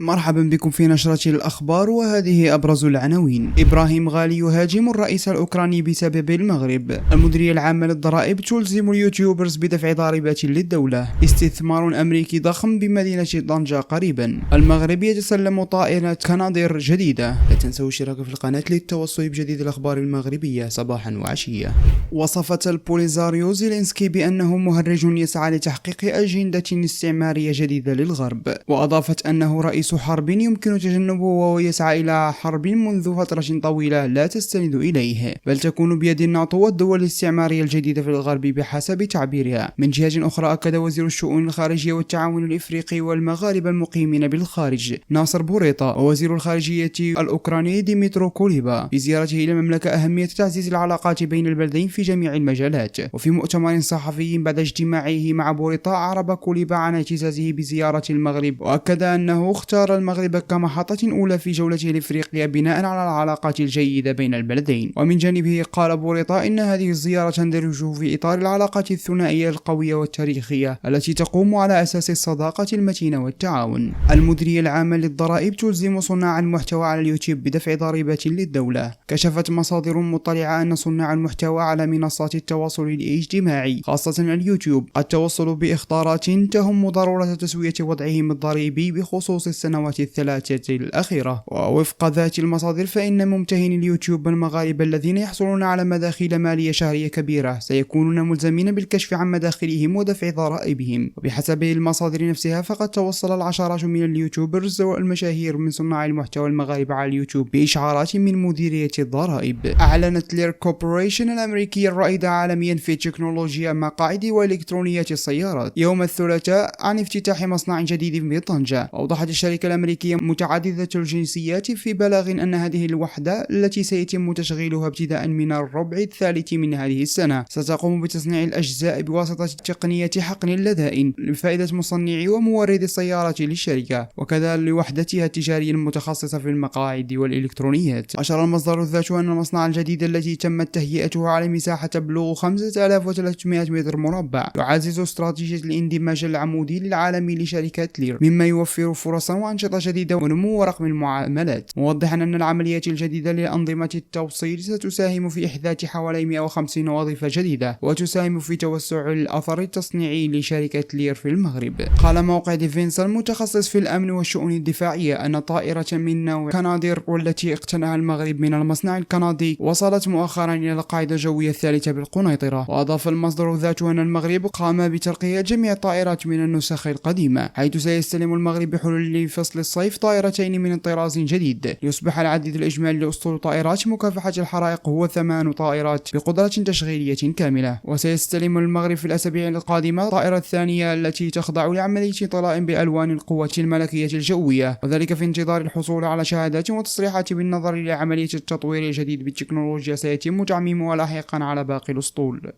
مرحبا بكم في نشرة الأخبار، وهذه أبرز العناوين. إبراهيم غالي يهاجم الرئيس الأوكراني بسبب المغرب. المديرية العامة للضرائب تلزم اليوتيوبرز بدفع ضريبات للدولة. استثمار أمريكي ضخم بمدينة طنجة قريبا. المغرب يتسلم طائرة كنادير جديدة. لا تنسوا الاشتراك في القناة للتوصل بجديد الأخبار المغربية صباحا وعشية. وصفت البوليزاريو زيلينسكي بأنه مهرج يسعى لتحقيق أجندة استعمارية جديدة للغرب، وأضافت أنه رئيس حرب يمكن تجنبه وهو يسعى إلى حرب منذ فترة طويلة لا تستند إليه، بل تكون بيد الناتو والدول الاستعمارية الجديدة في الغرب بحسب تعبيرها. من جهة أخرى، أكد وزير الشؤون الخارجية والتعاون الإفريقي والمغاربة المقيمين بالخارج ناصر بوريطة ووزير الخارجية الأوكراني ديميترو كوليبا في زيارته إلى المملكة أهمية تعزيز العلاقات بين البلدين في جميع المجالات. وفي مؤتمر صحفي بعد اجتماعه مع بوريطة، أعرب كوليبا عن اعتزازه بزيارة المغرب، وأكد أنه اختار المغرب كمحطة أولى في جولته لإفريقيا بناء على العلاقات الجيدة بين البلدين. ومن جانبه قال بوريطة إن هذه الزيارة تندرج في إطار العلاقات الثنائية القوية والتاريخية التي تقوم على أساس الصداقة المتينة والتعاون. المديرية العامة للضرائب تلزم صناع المحتوى على اليوتيوب بدفع ضريبة للدولة. كشفت مصادر مطلعة أن صناع المحتوى على منصات التواصل الاجتماعي خاصة اليوتيوب قد توصلوا بإخطارات تهم ضرورة تسوية وضعهم الضريبي بخصوص السنوات الثلاثة الأخيرة. ووفق ذات المصادر، فإن ممتهني اليوتيوب المغاربة الذين يحصلون على مداخيل مالية شهرية كبيرة سيكونون ملزمين بالكشف عن مداخلهم ودفع ضرائبهم. وبحسب المصادر نفسها، فقد توصل العشرات من اليوتيوبرز والمشاهير من صناع المحتوى المغاربة على اليوتيوب بإشعارات من مديرية الضرائب. أعلنت لير كوربوريشن الأمريكية الرائدة عالميا في تكنولوجيا مقاعد وإلكترونيات السيارات يوم الثلاثاء عن افتتاح مصنع جديد بطنجة. وأوضحت الشركة الأمريكية متعددة الجنسيات في بلاغ أن هذه الوحدة التي سيتم تشغيلها ابتداء من الربع الثالث من هذه السنة ستقوم بتصنيع الأجزاء بواسطة تقنية حقن اللدائن لفائدة مصنعي وموردي السيارات للشركة، وكذا لوحدتها التجارية المتخصصة في المقاعد والإلكترونيات. أشار المصدر الذات أن المصنع الجديد الذي تمت تهيئته على مساحة تبلغ 5300 متر مربع يعزز استراتيجية الاندماج العمودي للعالمي لشركة لير، مما يوفر فرصا وأنشطة جديدة ونمو رقم المعاملات، موضحا أن العمليات الجديدة لأنظمة التوصيل ستساهم في إحداث حوالي 150 وظيفة جديدة وتساهم في توسع الأثر التصنيعي لشركة لير في المغرب. قال موقع ديفينس المتخصص في الأمن والشؤون الدفاعية أن طائرة من نوع كنادير والتي اقتناها المغرب من المصنع الكندي وصلت مؤخرا إلى القاعدة الجوية الثالثة بالقنيطرة. وأضاف المصدر ذاته أن المغرب قام بترقية جميع الطائرات من النسخ القديمة، حيث سيستلم المغرب بحلول لفصل الصيف طائرتين من طراز جديد، ليصبح العدد الإجمالي لأسطول طائرات مكافحة الحرائق هو 8 طائرات بقدرة تشغيلية كاملة. وسيستلم المغرب في الأسابيع القادمة الطائرة الثانية التي تخضع لعملية طلاء بألوان القوة الملكية الجوية، وذلك في انتظار الحصول على شهادات وتصريحات بالنظر إلى عملية التطوير الجديد بالتكنولوجيا سيتم تعميمها لاحقا على باقي الأسطول.